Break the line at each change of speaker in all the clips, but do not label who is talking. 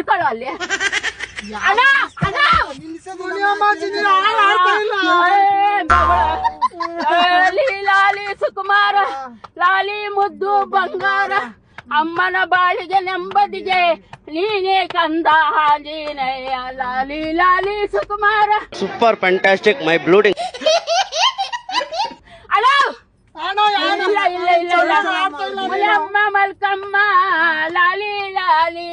ಮಡ್ಕೊಳ್ಳೋ ಅಲ್ಲಿ ಅಣ್ಣ ಅಣ್ಣ ಲಾಲಿ ಸುಕುಮಾರ ಲಾಲಿ ಮುದ್ದು ಬಂಗಾರ ಅಮ್ಮನ ಬಾಳಿಗೆ ನೆಮ್ಮದಿಗೆ ನೀನೇ ಕಂದ ನೀನೆಯ ಲಾಲಿ ಲಾಲಿ ಸುಕುಮಾರ.
ಸೂಪರ್ ಫ್ಯಾಂಟಾಸ್ಟಿಕ್ ಮೈ ಬ್ಲೂಡಿಂಗ್.
ಅಮ್ಮ ಮಲ್ಕಮ್ಮ ಲಾಲಿ ಲಾಲಿ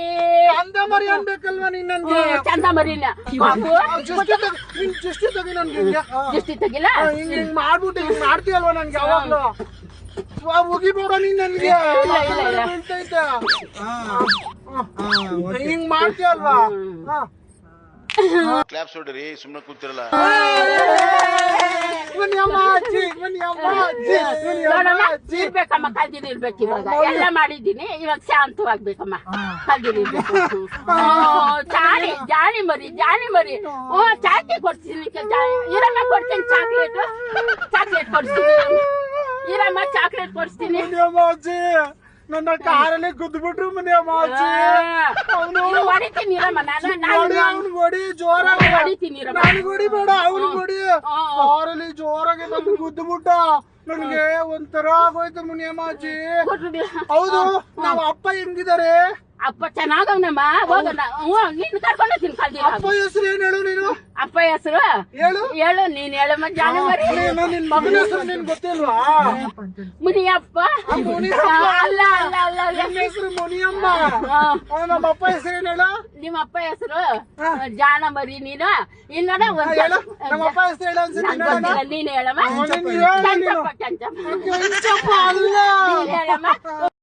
ಚಂದ ಮರಿ ಅನ್ಬೇಕಲ್ವಾ ನೀನ್ ನನ್ಗೆ?
ಚಂದ ಮರಿನ ದೃಷ್ಟಿ ತೆಗಿಲ್ಲ
ಹಿಂಗ್ ಮಾಡ್ಬಿಟ್ಟು ಹಿಂಗ್ ಮಾಡ್ತೀಯಲ್ವಾ ನನ್ಗೆ ಯಾವಾಗ್ಲೂ ಮುಗಿಬೇಡ ನೀನ್ ನನ್ಗೆ ಹಿಂಗ್ ಮಾಡ್ತೀಯಲ್ವಾ?
ಕ್ಲಾಪ್ಸ್ ಹೊಡ್ರಿ, ಸುಮ್ಮನೆ ಕೂತಿರಲ್ಲ.
ಇರ್ಬೇಕಮ್ಮ, ಕಲ್ದಿನಿ ಇರ್ಬೇಕು. ಇವಾಗ ಎಲ್ಲ ಮಾಡಿದ್ದೀನಿ, ಇವಾಗ ಶಾಂತವಾಗ್ಬೇಕಮ್ಮ. ಕಲ್ದಿನಿ ಇರ್ಬೇಕು. ಜಾಣಿ ಜಾಣಿ ಮರಿ ಜಾಣಿ ಮರಿ. ಚಾಕಿ ಕೊಡ್ತೀನಿ, ಇರಮ್ಮ ಕೊಡ್ತೀನಿ ಚಾಕ್ಲೇಟ್. ಚಾಕ್ಲೇಟ್ ಕೊಡ್ತೀನಿ ಇರಮ್ಮ, ಚಾಕ್ಲೇಟ್ ಕೊಡ್ತೀನಿ.
ನನ್ನ ಕಾರಲ್ಲಿ ಗುದ್ಬಿಟ್ರು ಮನೆ
ಹೊಡಿತೀನಿ ಇರಮ್ಮ.
ಅವ್ನು ಹೊಡಿ ಜೋರಾಗಿ
ಹೊಡಿತೀನಿ ಇರಮ್ಮ.
ನನಗೆ ಹೊಡಿಬೇಡ, ಅವ್ನು ಹೊಡಿ. ಕಾರಲ್ಲಿ ಜೋರಾಗಿ ಬಂದು ಗುದ್ಬಿಟ್ಟ. ನನ್ಗೆ ಒಂಥರ ಆಗೋಯ್ತು ಮುನಿಯಮ್ಮಾಜಿ. ಹೌದು, ನಾವ್ ಅಪ್ಪ ಹೆಂಗಿದ್ದಾರೆ?
ಅಪ್ಪ ಚೆನ್ನಾಗವ್ನಮ್ಮ. ಹೋಗೋಣ. ನೀನು ಕರ್ಕೊಂಡು ತಿನ್ಕಲ್ದಿ.
ಅಪ್ಪ ಹೆಸರು ಏನ್ ಹೇಳು ನೀನು?
ಅಪ್ಪ ಹೆಸರು
ಹೇಳು
ಹೇಳು, ನೀನ್ ಹೇಳಮ್ಮ. ಜಾಣಿ ಮರಿ.
ನಿನ್ ಮಗನ ಹೆಸರು ನಿನ್ ಗೊತ್ತಿಲ್ವಾ?
ಮುನಿಯಪ್ಪ. ಅಲ್ಲ ಅಲ್ಲ ಅಲ್ಲ
ನನ್ನ ಹೆಸರು ಮುನಿಯಮ್ಮ. ನಮ್ಮ ಅಪ್ಪ ಹೆಸರು ಏನ್ ಹೇಳು?
ನಿಮ್ಮ ಅಪ್ಪ ಹೆಸರು ಜಾಣ ಮರಿ. ನೀನು ಇಲ್ಲ
ಹೇಳು, ನಮ್ಮ ಅಪ್ಪ ಹೆಸರು ಹೇಳು ಅನ್ಸುತ್ತೆ.
ನೀನ್ ಹೇಳಮ್ಮ.
ಕೆಂಚಪ್ಪ.
ಕೆಂಚಪ್ಪ
ಕೆಂಚಪ್ಪ ಅಲ್ಲ.
ನೀನ್ ಹೇಳಮ್ಮ.